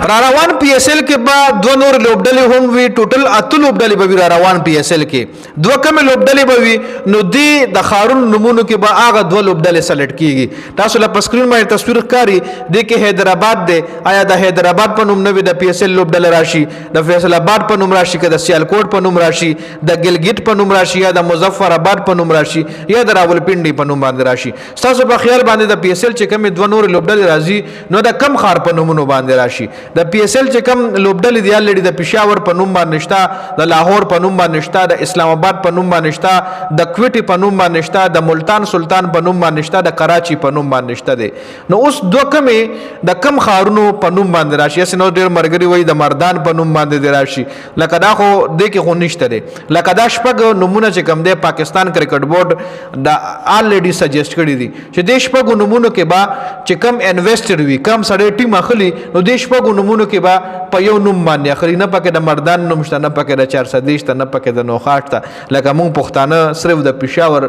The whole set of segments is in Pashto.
را روان پی ایس ایل کې به دو نور لوبډلې هم وي ټوټل اته لوبډلې به وي را روان پی ایس ایل کې دوه کمې لوبډلې به وي نو دې د ښارونو نومونو کې به هغه دوه لوبډلې سلیکټ کیږي تاسو له په سکرین باندې تصویر ښکاري دې کې حیدرآباد دی آیا د حیدرآباد په نوم نه وي د پی ایس ایل لوبډلې راشي د فیصل آباد په نوم راشي که د سیالکوټ په نوم راشي د ګلګت په نوم راشي یا د مظفر آباد په نوم راشي یا د راولپنډي په نوم باندې راشي تاسو په خیال باندې د پی ایس ایل چې کومې دوه نور لوبډلې راځي نو د کم ښار په نومونو باندې راشي د پی ایس ایل چې کوم لوبډلې دی الریډي د پېښور په نوم باندې شته د لاهور په نوم باندې شته د اسلام آباد په نوم باندې شته د کوټي په نوم باندې شته د ملتان سلطان په نوم باندې شته د کراچي په نوم باندې شته دی نو اوس دوه کمې د کم ښارونو په نوم باندې راشي اسې نو ډېر مرګري وایي د مردان په نوم باندې دی راشي لکه دا خو دې کې خو نشته دی لکه دا شپږ نومونه چې کوم دی پاکستان کرکټ بورډ د الریډي سجیسټ کړي دي چې دې شپږو نومونو کې به چې کم انویسټر وي کم سړی ټیم اخلي نو دې شپږو نومونو کې به په یو نوم باندې اخلي نه پکې د مردان نوم شته نه پکې د 430 شته نه پکې د نوخاټ شته لکه موږ پښتانه صرف د پېښور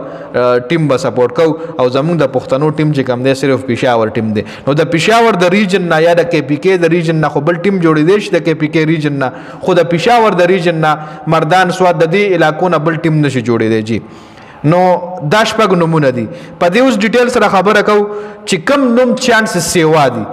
ټیم به سپورټ کوو او زموږ د پښتنو ټیم چې کوم دی صرف پېښور ټیم دی نو د پېښور د ریجن نه یا د کې پی کې د ریجن نه خو بل ټیم جوړېدی شي د کې پی کې ریجن نه خو د پېښور د ریجن نه مردان سواد د دې علاقو نه بل ټیم نشي جوړېدی جی نو دا شپږ نومونه دي په دې اوس ډیټیل سره خبره کوو چې کم نوم چانسز سیوا دي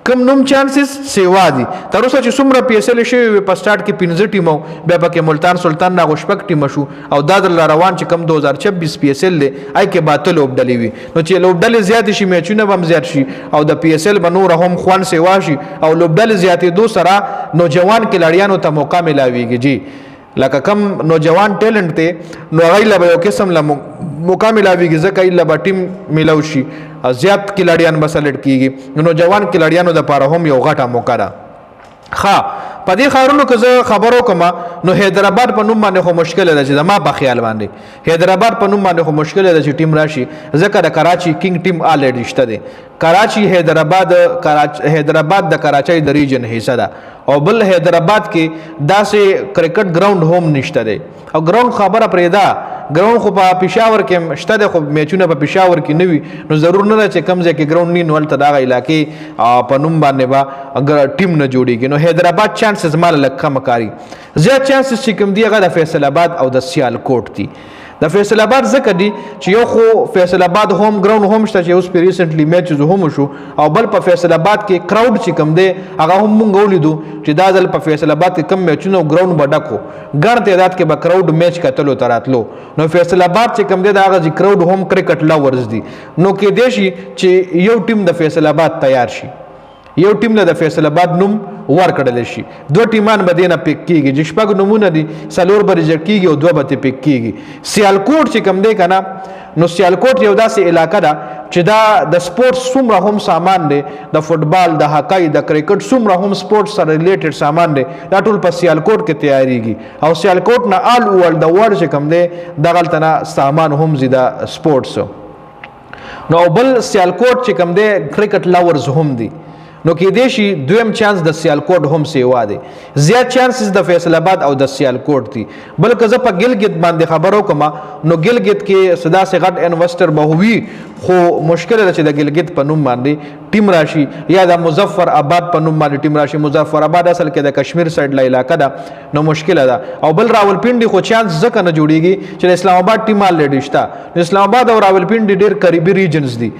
کم نوم چانسز سیوا دي تر اوسه چې څومره پی ایس ایل شوي په سټارټ کې 15 ټیمو بیا پکې ملتان سلطان نه شپږ ټیم شو او دا د روان چې کم 2026 پی ایس ایل دی آی کې باته لوبډلې وي نو چې لوبډلې زیات شي میچونه به هم زیات شي او د پی ایس ایل به نور هم خوان سیوا شي او لوبډلې زیاتېدو سره نوجوان کلاړیانو ته موقع ملاویږي جی لکه کم نوجوان ټیلنټ ته نو هغه له یو قسم له موقع ملاویږي ځکه یې له ټیم ملاو شي زیات کلاړیان به سلیکټ کیږي نو نوجوان کلاړیانو لپاره هم یو غټه موقع ده ښه په دې ښارونو کې زه خبرو کوم نو حیدرآباد په نوم باندې خو مشکل ده چې زما په خیال باندې حیدرآباد په نوم باندې خو مشکل ده چې ټیم راشي ځکه د کراچي کینګ ټیم الریډي شته دی کراچي حیدرآباد د کراچۍ د ریجن حصہ ده او بل حیدرآباد کې داسې کرکټ ګراوند هم نشته دی او ګراوند خبره پرې ده ګراوند خو په پېښور کې شته دی خو میچونه په پېښور کې نه وي نو ضرور نه ده چې کوم ځای کې ګراوند نه هلته دغه علاقې په نوم باندې به ټیم نه جوړېږي نو حیدرآباد چانسز مال لږ کم کاري زیات چانسز چې کوم دي هغه د فیصل آباد او د سیالکوټ دي د فیصل آباد ځکه دي چې یو خو فیصل آباد ہوم ګراوند هم شته چې اوس په ریسنټلی میچز هم شو او بل په فیصل آباد کې کراود چې کم دی هغه هم مونږ ولیدو چې دا ځل په فیصل آباد کې کم میچونه ګراوند به ډک و ګڼ تعداد کې به کراود میچ کتلو ته راتلو نو فیصل آباد چې کم دی د هغه کراود هم کرکټ لورز دي نو کېدای شي چې یو ټیم د فیصل آباد تیار شي یو ټیم له د فیصل آباد نوم ورکړل شي دوه ټیمان به دینه پک کیږي چې شپږ نمونه دي څلور به ریجکټ کیږي او دوه به پک کیږي سیالکوټ چې کم دی کنه نو سیالکوټ یو داسې علاقه ده چې دا د سپورټس څومره هم سامان دی د فوټبال د هاکی د کرکټ څومره هم سپورټس سره ریلیټډ سامان دی دا ټول په سیالکوټ کې تیاریږي او سیالکوټ نه آل ورلد د ورلد چې کم دی دغلته نه سامان هم زی د سپورټس نو بل سیالکوټ چې کم دی کرکټ لورز هم دی نو کېدای شي دویم چانس د سیالکوټ هم سیوا دی زیات چانسز د فیصل آباد او د سیالکوټ دي بلکې زه په ګلګت باندې خبرو کوم نو ګلګت کې صدا سي غټ انویسټر به وي خو مشکل ده چې د ګلګت په نوم باندې ټیم راشي یا د مظفر آباد په نوم باندې ټیم راشي مظفر آباد اصل کې د کشمیر سایډ لا علاقه ده نو مشکل ده او بل راولپنډي خو چانس ځکه نه جوړیږي چې اسلام آباد ټیم الریډي شته اسلام آباد او راولپنډي ډېر قریبي ریجنز دي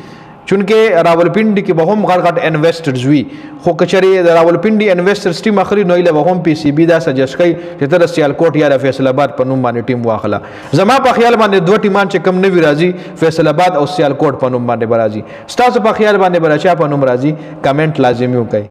چونکه راولپنډي کې به هم غټ غټ انویسټرز وي خو کچري د راولپنډي انویسټرز ټیم اخري نو له هم پی سی بي دا سجست کوي چې تر سیالکوټ یا د فیصل آباد په نوم باندې ټیم واخله زما په خیال باندې دوه ټیمان چې کم نوي راځي فیصل آباد او سیالکوټ په نوم باندې راځي ستاسو په خیال باندې برچا په نوم راځي کمنټ لازمي وکړئ